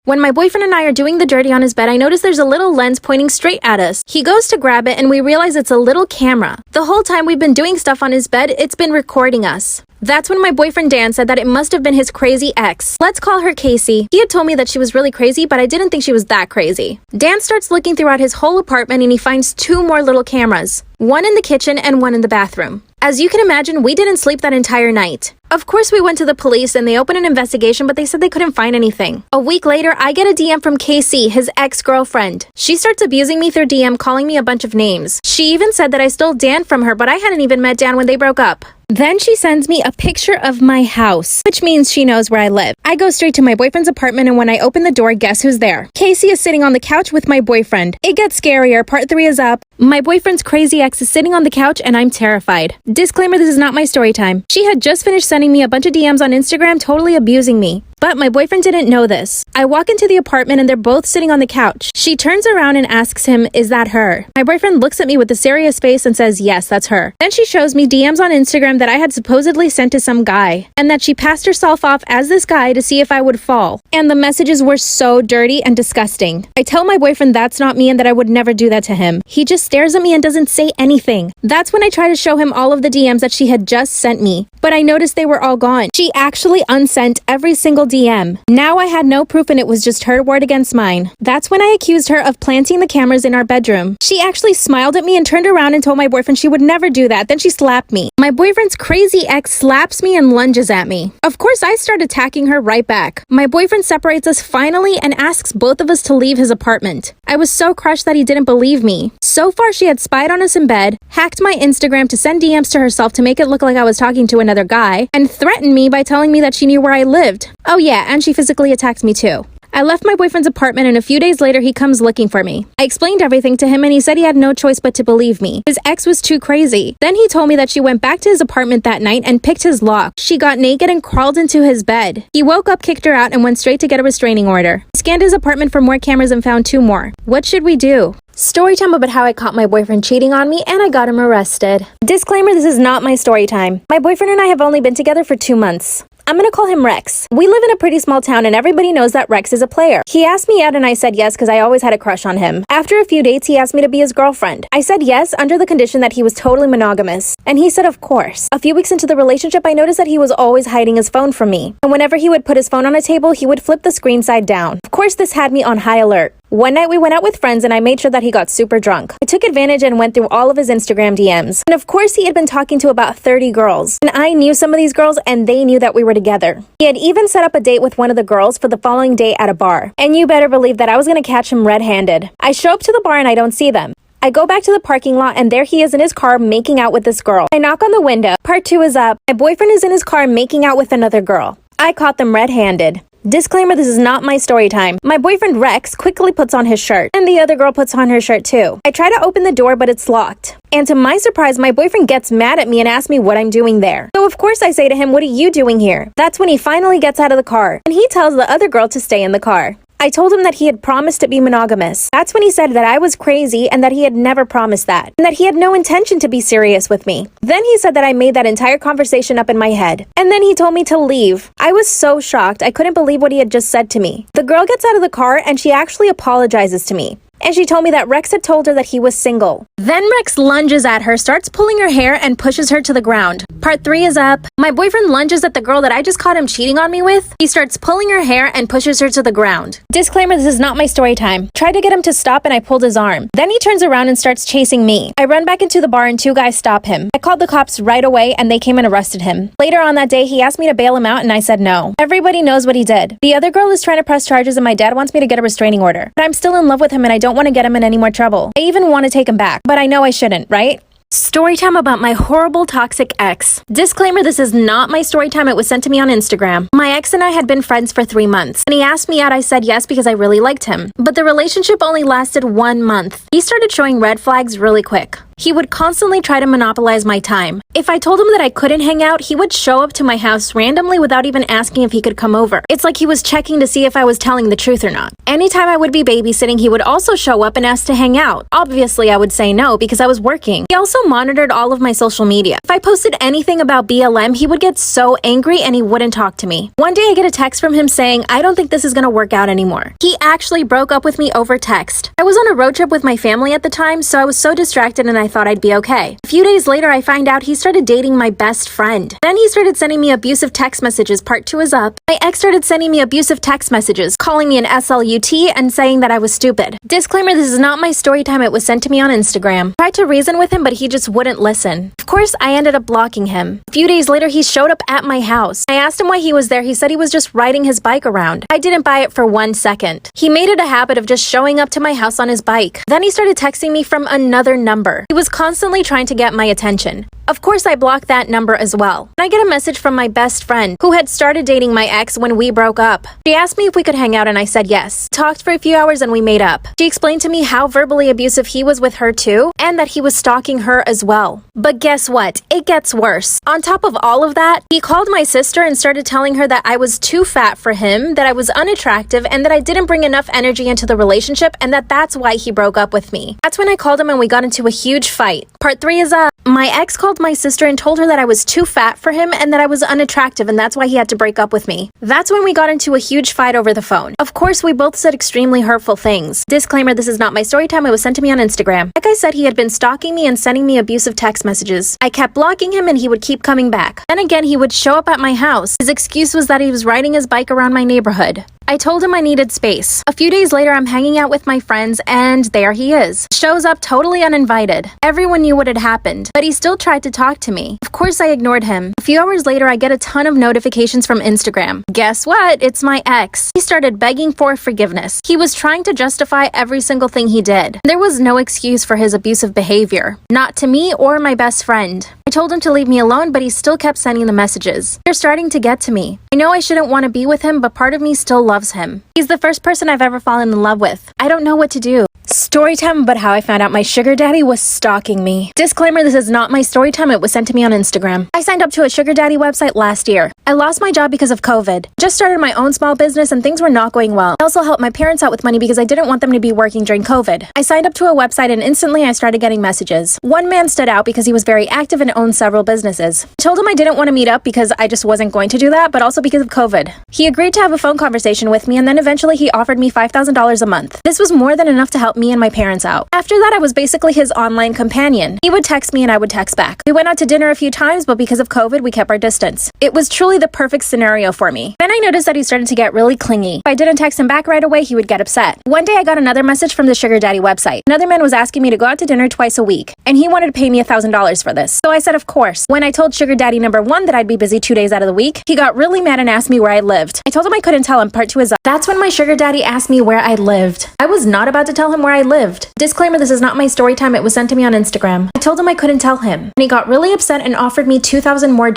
When my boyfriend and I are doing the dirty on his bed, I notice there's a little lens pointing straight at us. He goes to grab it and we realize it's a little camera. The whole time we've been doing stuff on his bed, it's been recording us. That's when my boyfriend Dan said that it must have been his crazy ex. Let's call her Casey. He had told me that she was really crazy, but I didn't think she was that crazy. Dan starts looking throughout his whole apartment and he finds 2 more little cameras. One in the kitchen and one in the bathroom. As you can imagine, we didn't sleep that entire night. Of course, we went to the police and they opened an investigation, but they said they couldn't find anything. A week later, I get a DM from Casey, his ex-girlfriend. She starts abusing me through DM, calling me a bunch of names. She even said that I stole Dan from her, but I hadn't even met Dan when they broke up. Then she sends me a picture of my house, which means she knows where I live. I go straight to my boyfriend's apartment and when I open the door, guess who's there? Casey is sitting on the couch with my boyfriend. It gets scarier. Part 3 is up. My boyfriend's crazy ex is sitting on the couch and I'm terrified. Disclaimer, this is not my story time. She had just finished sending me a bunch of DMs on Instagram totally abusing me. But my boyfriend didn't know this. I walk into the apartment and they're both sitting on the couch. She turns around and asks him, is that her? My boyfriend looks at me with a serious face and says, yes, that's her. Then she shows me DMs on Instagram that I had supposedly sent to some guy and that she passed herself off as this guy to see if I would fall. And the messages were so dirty and disgusting. I tell my boyfriend that's not me and that I would never do that to him. He just stares at me and doesn't say anything. That's when I try to show him all of the DMs that she had just sent me. But I noticed they were all gone. She actually unsent every single DM. Now I had no proof and it was just her word against mine. That's when I accused her of planting the cameras in our bedroom. She actually smiled at me and turned around and told my boyfriend she would never do that. Then she slapped me. My boyfriend's crazy ex slaps me and lunges at me. Of course, I start attacking her right back. My boyfriend separates us finally and asks both of us to leave his apartment. I was so crushed that he didn't believe me. So far, she had spied on us in bed, hacked my Instagram to send DMs to herself to make it look like I was talking to another guy, and threatened me by telling me that she knew where I lived. Oh yeah, and she physically attacked me too. I left my boyfriend's apartment and a few days later he comes looking for me. I explained everything to him and he said he had no choice but to believe me. His ex was too crazy. Then he told me that she went back to his apartment that night and picked his lock. She got naked and crawled into his bed. He woke up, kicked her out, and went straight to get a restraining order. He scanned his apartment for more cameras and found 2 more. What should we do? Story time about how I caught my boyfriend cheating on me and I got him arrested. Disclaimer, this is not my story time. My boyfriend and I have only been together for 2 months. I'm gonna call him Rex. We live in a pretty small town and everybody knows that Rex is a player. He asked me out and I said yes because I always had a crush on him. After a few dates, he asked me to be his girlfriend. I said yes under the condition that he was totally monogamous. And he said of course. A few weeks into the relationship, I noticed that he was always hiding his phone from me. And whenever he would put his phone on a table, he would flip the screen side down. Of course, this had me on high alert. One night we went out with friends and I made sure that he got super drunk. I took advantage and went through all of his Instagram DMs. And of course he had been talking to about 30 girls. And I knew some of these girls and they knew that we were together. He had even set up a date with one of the girls for the following day at a bar. And you better believe that I was gonna catch him red-handed. I show up to the bar and I don't see them. I go back to the parking lot and there he is in his car making out with this girl. I knock on the window. Part 2 is up. My boyfriend is in his car making out with another girl. I caught them red-handed. Disclaimer, this is not my story time. My boyfriend Rex quickly puts on his shirt, and the other girl puts on her shirt too. I try to open the door, but it's locked. And to my surprise, my boyfriend gets mad at me and asks me what I'm doing there. So of course I say to him, what are you doing here? That's when he finally gets out of the car, and he tells the other girl to stay in the car. I told him that he had promised to be monogamous. That's when he said that I was crazy and that he had never promised that, and that he had no intention to be serious with me. Then he said that I made that entire conversation up in my head. And then he told me to leave. I was so shocked. I couldn't believe what he had just said to me. The girl gets out of the car and she actually apologizes to me. And she told me that Rex had told her that he was single. Then Rex lunges at her, starts pulling her hair, and pushes her to the ground. Part 3 is up. My boyfriend lunges at the girl that I just caught him cheating on me with. He starts pulling her hair and pushes her to the ground. Disclaimer, this is not my story time. Tried to get him to stop and I pulled his arm. Then he turns around and starts chasing me. I run back into the bar and 2 guys stop him. I called the cops right away and they came and arrested him. Later on that day, he asked me to bail him out and I said no. Everybody knows what he did. The other girl is trying to press charges and my dad wants me to get a restraining order. But I'm still in love with him and I don't want to get him in any more trouble. I even want to take him back, but I know I shouldn't, right? Storytime about my horrible toxic ex. Disclaimer, this is not my storytime. It was sent to me on Instagram. My ex and I had been friends for 3 months. When he asked me out, I said yes because I really liked him. But the relationship only lasted 1 month. He started showing red flags really quick. He would constantly try to monopolize my time. If I told him that I couldn't hang out, he would show up to my house randomly without even asking if he could come over. It's like he was checking to see if I was telling the truth or not. Anytime I would be babysitting, he would also show up and ask to hang out. Obviously, I would say no because I was working. He also monitored all of my social media. If I posted anything about BLM, he would get so angry and he wouldn't talk to me. One day I get a text from him saying, "I don't think this is gonna work out anymore." He actually broke up with me over text. I was on a road trip with my family at the time, so I was so distracted and I thought I'd be okay. A few days later, I find out he started dating my best friend. Then he started sending me abusive text messages. Part 2 is up. My ex started sending me abusive text messages, calling me an SLUT and saying that I was stupid. Disclaimer, this is not my story time. It was sent to me on Instagram. Tried to reason with him, but he just wouldn't listen. Of course, I ended up blocking him. A few days later, he showed up at my house. I asked him why he was there. He said he was just riding his bike around. I didn't buy it for 1 second. He made it a habit of just showing up to my house on his bike. Then he started texting me from another number. He was constantly trying to get my attention. Of course, I blocked that number as well. And I get a message from my best friend, who had started dating my ex when we broke up. She asked me if we could hang out and I said yes. Talked for a few hours and we made up. She explained to me how verbally abusive he was with her too, and that he was stalking her as well. But guess what? It gets worse. On top of all of that, he called my sister and started telling her that I was too fat for him, that I was unattractive, and that I didn't bring enough energy into the relationship, and that's why he broke up with me. That's when I called him and we got into a huge fight. Part 3 is up. My ex called my sister and told her that I was too fat for him and that I was unattractive and that's why he had to break up with me. That's when we got into a huge fight over the phone. Of course, we both said extremely hurtful things. Disclaimer, this is not my story time. It was sent to me on Instagram. Like I said, he had been stalking me and sending me abusive text messages. I kept blocking him and he would keep coming back. Then again, he would show up at my house. His excuse was that he was riding his bike around my neighborhood. I told him I needed space. A few days later, I'm hanging out with my friends and there he is. Shows up totally uninvited. Everyone knew what had happened, but he still tried to talk to me. Of course, I ignored him. A few hours later, I get a ton of notifications from Instagram. Guess what? It's my ex. He started begging for forgiveness. He was trying to justify every single thing he did. There was no excuse for his abusive behavior. Not to me or my best friend. I told him to leave me alone, but he still kept sending the messages. They're starting to get to me. I know I shouldn't want to be with him, but part of me still loves him. He's the first person I've ever fallen in love with. I don't know what to do. Storytime about how I found out my sugar daddy was stalking me. Disclaimer, this is not my story time. It was sent to me on Instagram. I signed up to a sugar daddy website last year. I lost my job because of COVID. Just started my own small business and things were not going well. I also helped my parents out with money because I didn't want them to be working during COVID. I signed up to a website and instantly I started getting messages. One man stood out because he was very active and owned several businesses. I told him I didn't want to meet up because I just wasn't going to do that, but also because of COVID. He agreed to have a phone conversation with me and then eventually he offered me $5,000 a month. This was more than enough to help me and my parents out. After that, I was basically his online companion. He would text me and I would text back. We went out to dinner a few times, but because of COVID, we kept our distance. It was truly the perfect scenario for me. Then I noticed that he started to get really clingy. If I didn't text him back right away, he would get upset. One day I got another message from the sugar daddy website. Another man was asking me to go out to dinner twice a week, and he wanted to pay me $1,000 for this. So I said, of course. When I told sugar daddy number 1 that I'd be busy 2 days out of the week, he got really mad and asked me where I lived. I told him I couldn't tell him. Part 2 is up. That's when my sugar daddy asked me where I lived. I was not about to tell him where I lived. Disclaimer, this is not my story time. It was sent to me on Instagram. I told him I couldn't tell him, and he got really upset and offered me $2,000 more,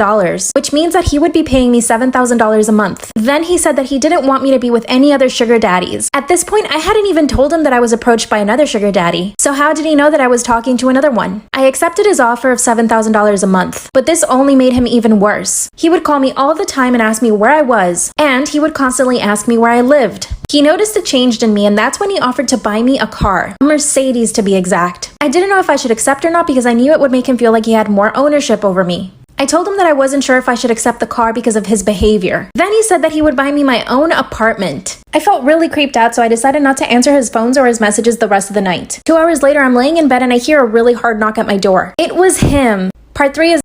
which means that he would be paying me $7,000 a month. Then he said that he didn't want me to be with any other sugar daddies. At this point, I hadn't even told him that I was approached by another sugar daddy. So how did he know that I was talking to another one? I accepted his offer of $7,000 a month, but this only made him even worse. He would call me all the time and ask me where I was, and he would constantly ask me where I lived. He noticed a change in me, and that's when he offered to buy me a car. A Mercedes, to be exact. I didn't know if I should accept or not because I knew it would make him feel like he had more ownership over me. I told him that I wasn't sure if I should accept the car because of his behavior. Then he said that he would buy me my own apartment. I felt really creeped out, so I decided not to answer his phones or his messages the rest of the night. 2 hours later, I'm laying in bed and I hear a really hard knock at my door. It was him. Part 3 is